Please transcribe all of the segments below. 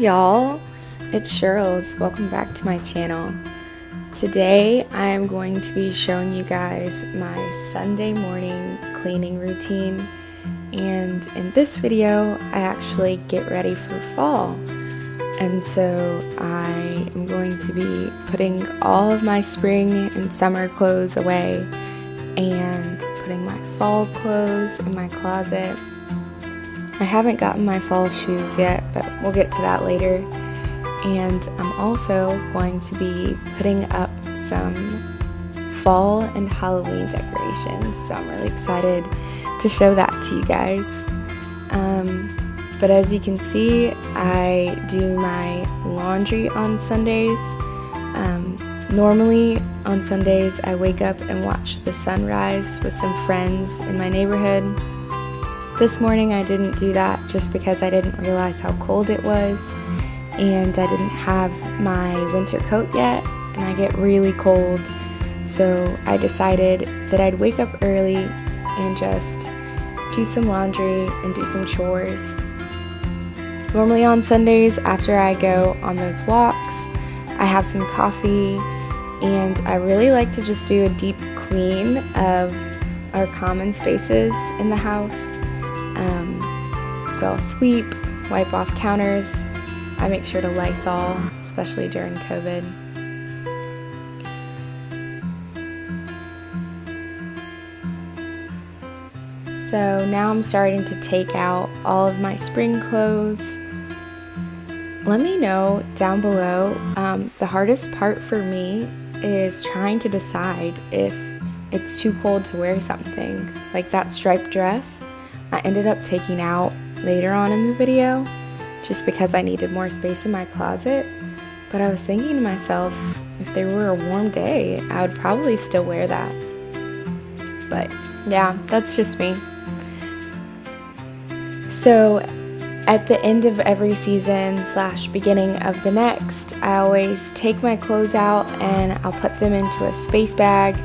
y'all, it's Cheryl's. Welcome back to my channel. Today I am going to be showing you guys my Sunday morning cleaning routine, and in this video I actually get ready for fall. And so I am going to be putting all of my spring and summer clothes away and putting my fall clothes in my closet. I haven't gotten my fall shoes yet, but we'll get to that later. And I'm also going to be putting up some fall and Halloween decorations, so I'm really excited to show that to you guys. But as you can see, I do my laundry on Sundays. Normally on Sundays I wake up and watch the sunrise with some friends in my neighborhood. This morning I didn't do that just because I didn't realize how cold it was, and I didn't have my winter coat yet, and I get really cold. So I decided that I'd wake up early and just do some laundry and do some chores. Normally on Sundays after I go on those walks, I have some coffee, and I really like to just do a deep clean of our common spaces in the house. So I'll sweep, wipe off counters. I make sure to Lysol, especially during COVID. So now I'm starting to take out all of my spring clothes. Let me know down below. The hardest part for me is trying to decide if it's too cold to wear something. Like that striped dress, I ended up taking out later on in the video just because I needed more space in my closet. But I was thinking to myself, if there were a warm day, I would probably still wear that. But yeah, that's just me. So at the end of every season / beginning of the next, I always take my clothes out and I'll put them into a space bag,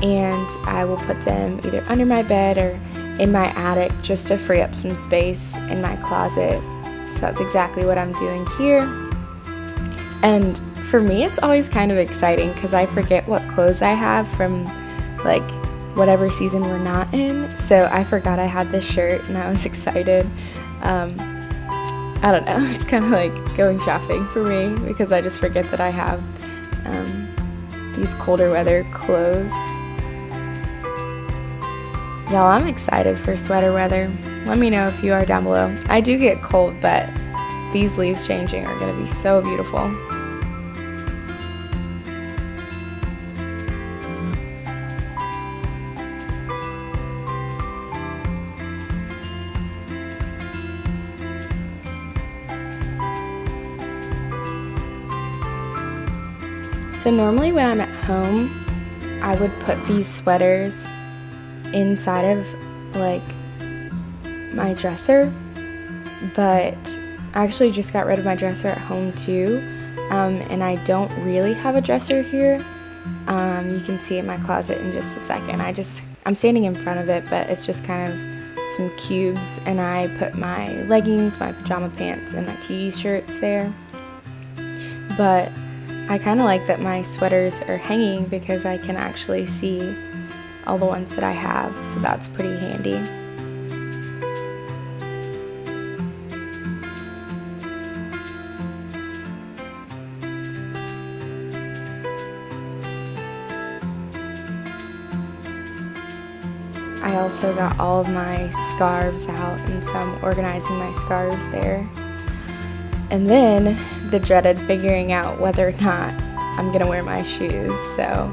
and I will put them either under my bed or in my attic just to free up some space in my closet. So that's exactly what I'm doing here. And for me, it's always kind of exciting because I forget what clothes I have from like whatever season we're not in. So I forgot I had this shirt and I was excited. I don't know, it's kind of like going shopping for me because I just forget that I have these colder weather clothes. Y'all, I'm excited for sweater weather. Let me know if you are down below. I do get cold, but these leaves changing are going to be so beautiful. So normally when I'm at home, I would put these sweaters inside of like my dresser, but I actually just got rid of my dresser at home too, and I don't really have a dresser here. You can see in my closet in just a second. I'm standing in front of it, but it's just kind of some cubes, and I put my leggings, my pajama pants, and my t-shirts there. But I kind of like that my sweaters are hanging because I can actually see all the ones that I have, so that's pretty handy. I also got all of my scarves out, and so I'm organizing my scarves there. And then the dreaded figuring out whether or not I'm gonna wear my shoes, so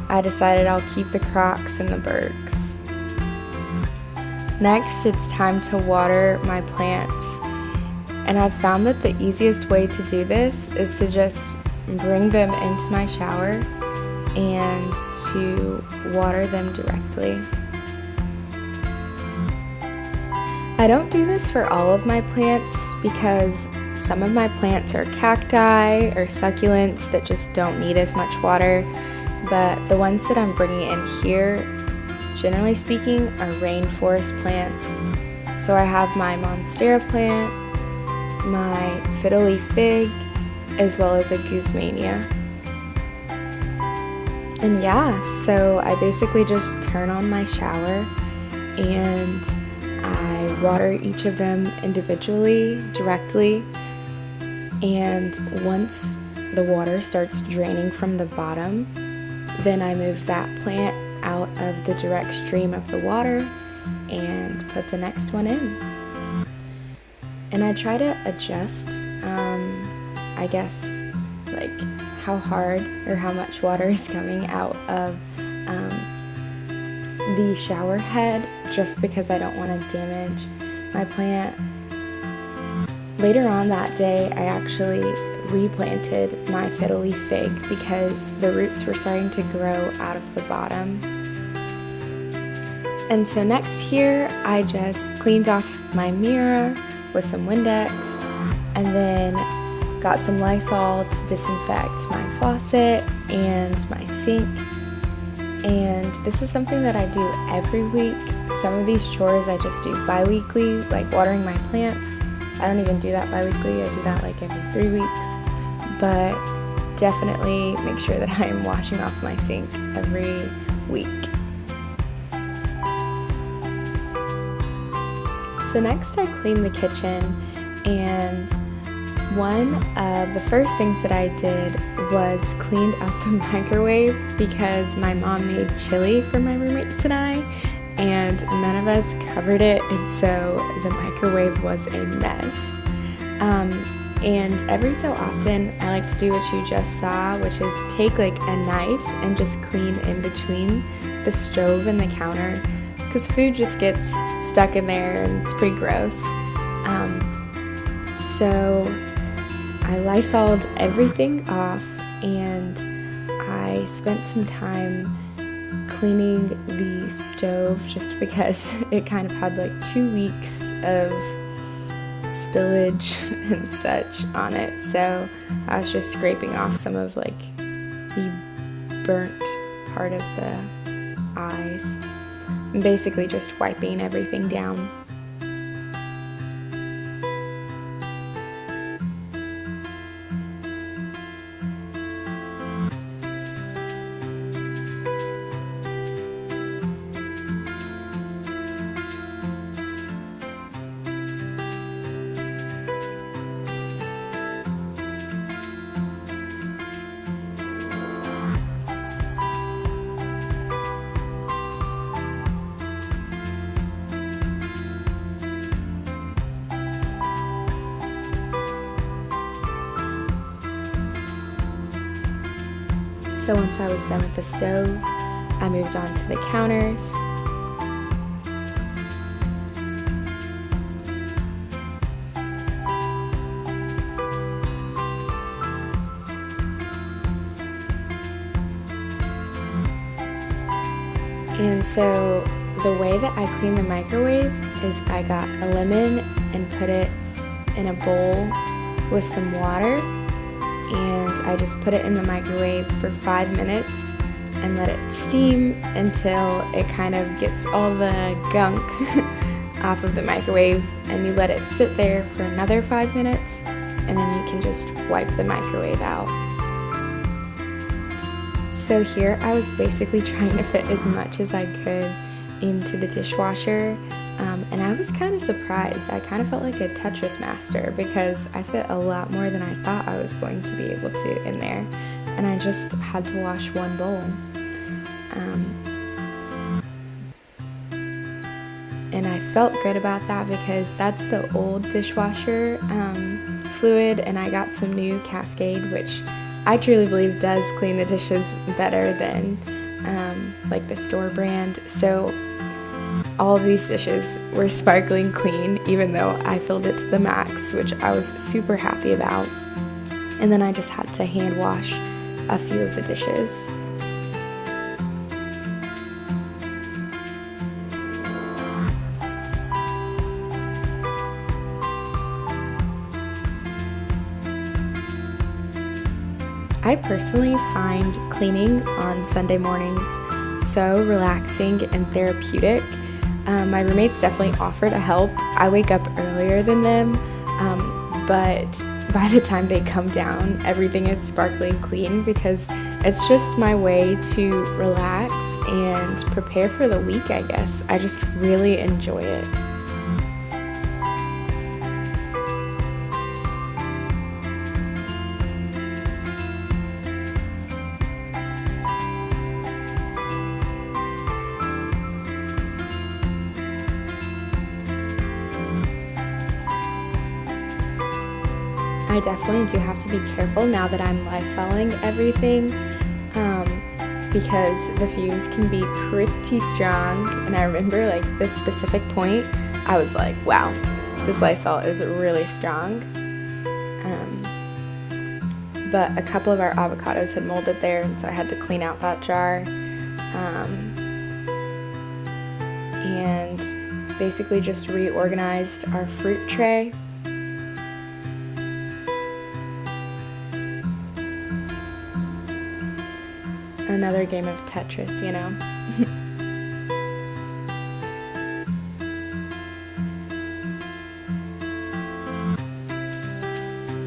I decided I'll keep the Crocs and the Birks. Next, it's time to water my plants. And I've found that the easiest way to do this is to just bring them into my shower and to water them directly. I don't do this for all of my plants because some of my plants are cacti or succulents that just don't need as much water. But the ones that I'm bringing in here, generally speaking, are rainforest plants. So I have my monstera plant, my fiddly fig, as well as a goose mania. And yeah, so I basically just turn on my shower and I water each of them individually, directly, and once the water starts draining from the bottom, then I move that plant out of the direct stream of the water and put the next one in. And I try to adjust, I guess, like how hard or how much water is coming out of the shower head, just because I don't want to damage my plant. Later on that day, I actually replanted my fiddly fig because the roots were starting to grow out of the bottom. And so next here, I just cleaned off my mirror with some Windex and then got some Lysol to disinfect my faucet and my sink. And this is something that I do every week. Some of these chores I just do bi-weekly, like watering my plants. I don't even do that bi-weekly, I do that like every 3 weeks. But definitely make sure that I am washing off my sink every week. So next I cleaned the kitchen, and one of the first things that I did was cleaned up the microwave because my mom made chili for my roommates and I, and none of us covered it, and so the microwave was a mess. And every so often I like to do what you just saw, which is take like a knife and just clean in between the stove and the counter, because food just gets stuck in there and it's pretty gross. So I Lysoled everything off, and I spent some time cleaning the stove just because it kind of had like 2 weeks of spillage and such on it. So I was just scraping off some of like the burnt part of the eyes and basically just wiping everything down. So once I was done with the stove, I moved on to the counters. And so the way that I clean the microwave is I got a lemon and put it in a bowl with some water, and I just put it in the microwave for 5 minutes and let it steam until it kind of gets all the gunk off of the microwave, and you let it sit there for another 5 minutes, and then you can just wipe the microwave out. So here I was basically trying to fit as much as I could into the dishwasher, and I was kind of surprised. I kind of felt like a Tetris master because I fit a lot more than I thought I was going to be able to in there, and I just had to wash one bowl. And I felt good about that because that's the old dishwasher fluid, and I got some new Cascade, which I truly believe does clean the dishes better than like the store brand. So all of these dishes were sparkling clean, even though I filled it to the max, which I was super happy about. And then I just had to hand wash a few of the dishes. I personally find cleaning on Sunday mornings so relaxing and therapeutic. My roommates definitely offer to help. I wake up earlier than them, but by the time they come down, everything is sparkling clean because it's just my way to relax and prepare for the week, I guess. I just really enjoy it. I definitely do have to be careful now that I'm Lysoling everything, because the fumes can be pretty strong. And I remember like this specific point, I was like, wow, this Lysol is really strong. But a couple of our avocados had molded there, and so I had to clean out that jar. And basically just reorganized our fruit tray. Another game of Tetris, you know.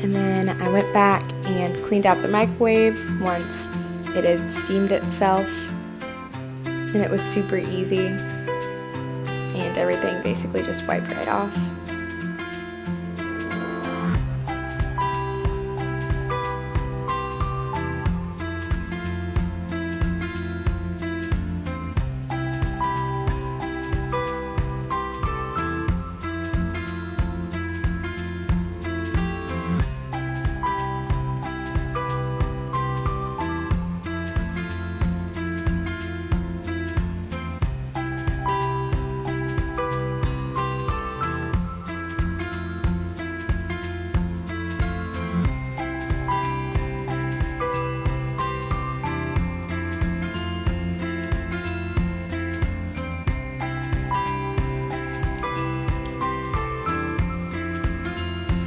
And then I went back and cleaned out the microwave once it had steamed itself, and it was super easy, and everything basically just wiped right off.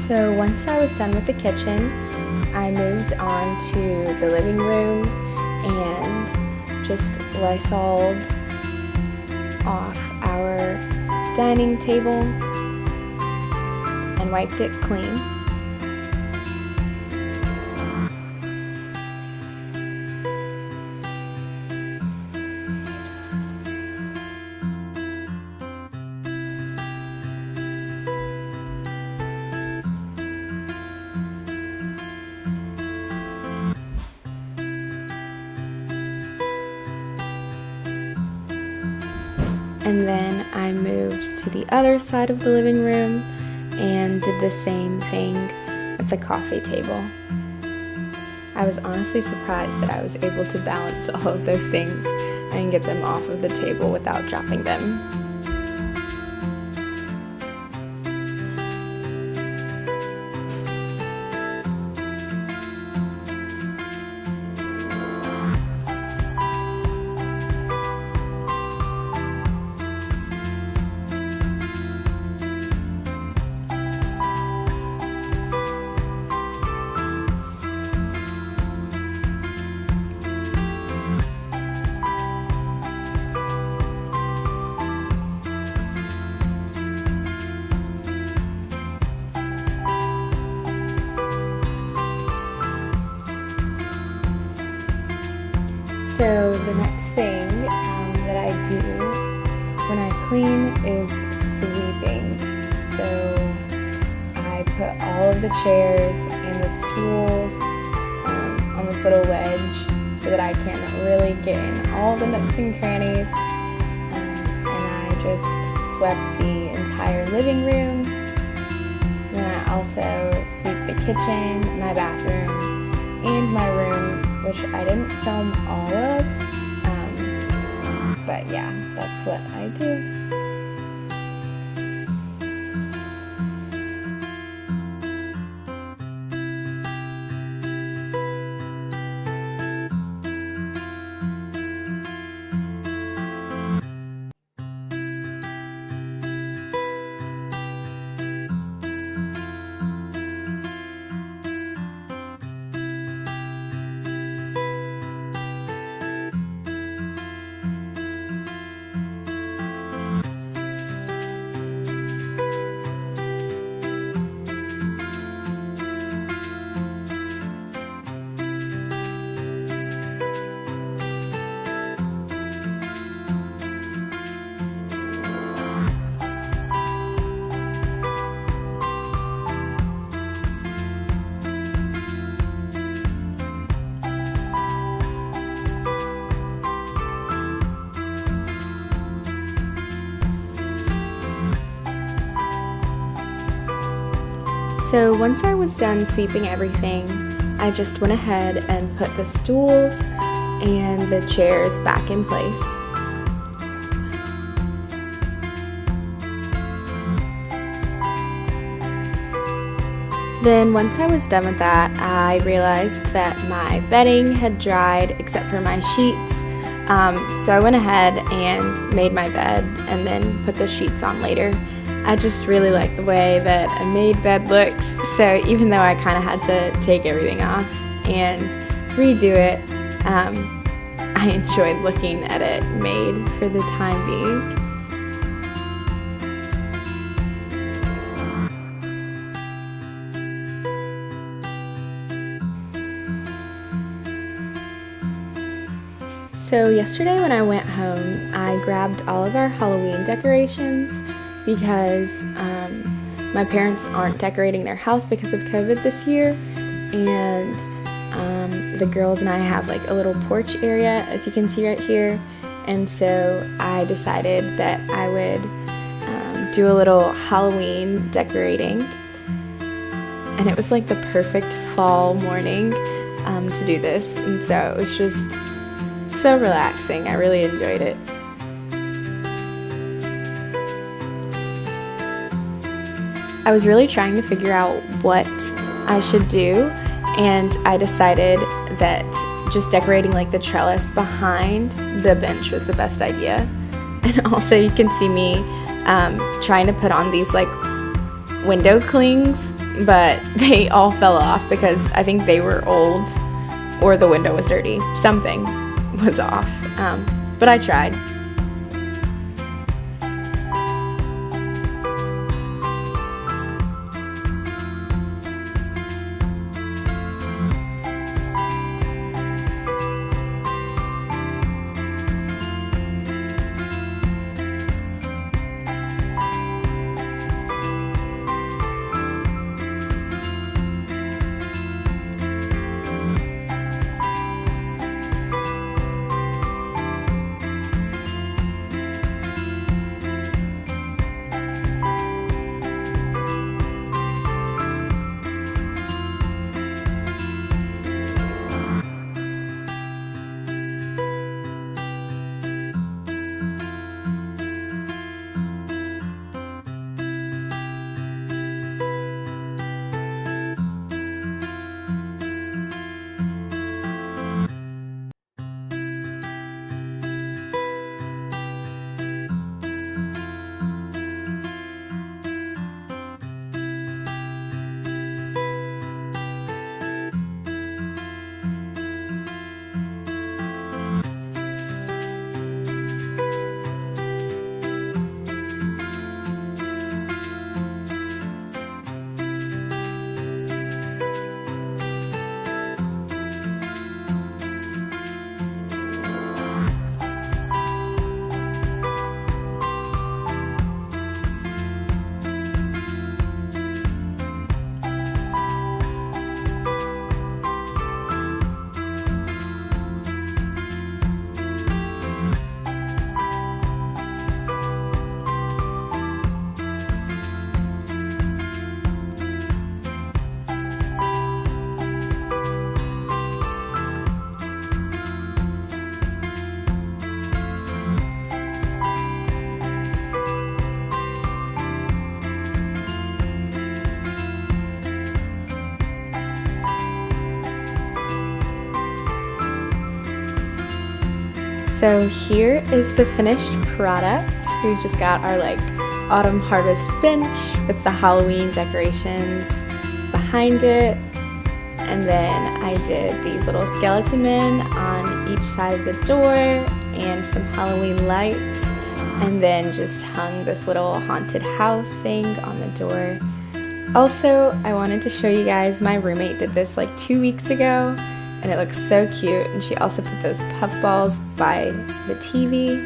So once I was done with the kitchen, I moved on to the living room and just Lysoled off our dining table and wiped it clean. And then I moved to the other side of the living room and did the same thing with the coffee table. I was honestly surprised that I was able to balance all of those things and get them off of the table without dropping them. So the next thing that I do when I clean is sweeping. So I put all of the chairs and the stools on this little wedge so that I can really get in all the nooks and crannies. And I just swept the entire living room. Then I also sweep the kitchen, my bathroom, and my room, which I didn't film all of, but yeah, that's what I do. So once I was done sweeping everything, I just went ahead and put the stools and the chairs back in place. Then once I was done with that, I realized that my bedding had dried except for my sheets. So I went ahead and made my bed and then put the sheets on later. I just really like the way that a made bed looks, so even though I kind of had to take everything off and redo it, I enjoyed looking at it made for the time being. So yesterday when I went home, I grabbed all of our Halloween decorations because my parents aren't decorating their house because of COVID this year, and the girls and I have like a little porch area, as you can see right here, and so I decided that I would do a little Halloween decorating, and it was like the perfect fall morning to do this, and so it was just so relaxing. I really enjoyed it. I was really trying to figure out what I should do, and I decided that just decorating like the trellis behind the bench was the best idea. And also you can see me trying to put on these like window clings, but they all fell off because I think they were old or the window was dirty. Something was off, but I tried. So here is the finished product. We just got our like autumn harvest bench with the Halloween decorations behind it. And then I did these little skeleton men on each side of the door and some Halloween lights. And then just hung this little haunted house thing on the door. Also, I wanted to show you guys, my roommate did this like 2 weeks ago. And it looks so cute, and she also put those puff balls by the TV.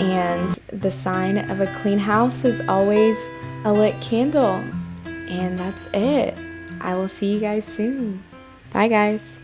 And the sign of a clean house is always a lit candle. And that's it. I will see you guys soon. Bye guys.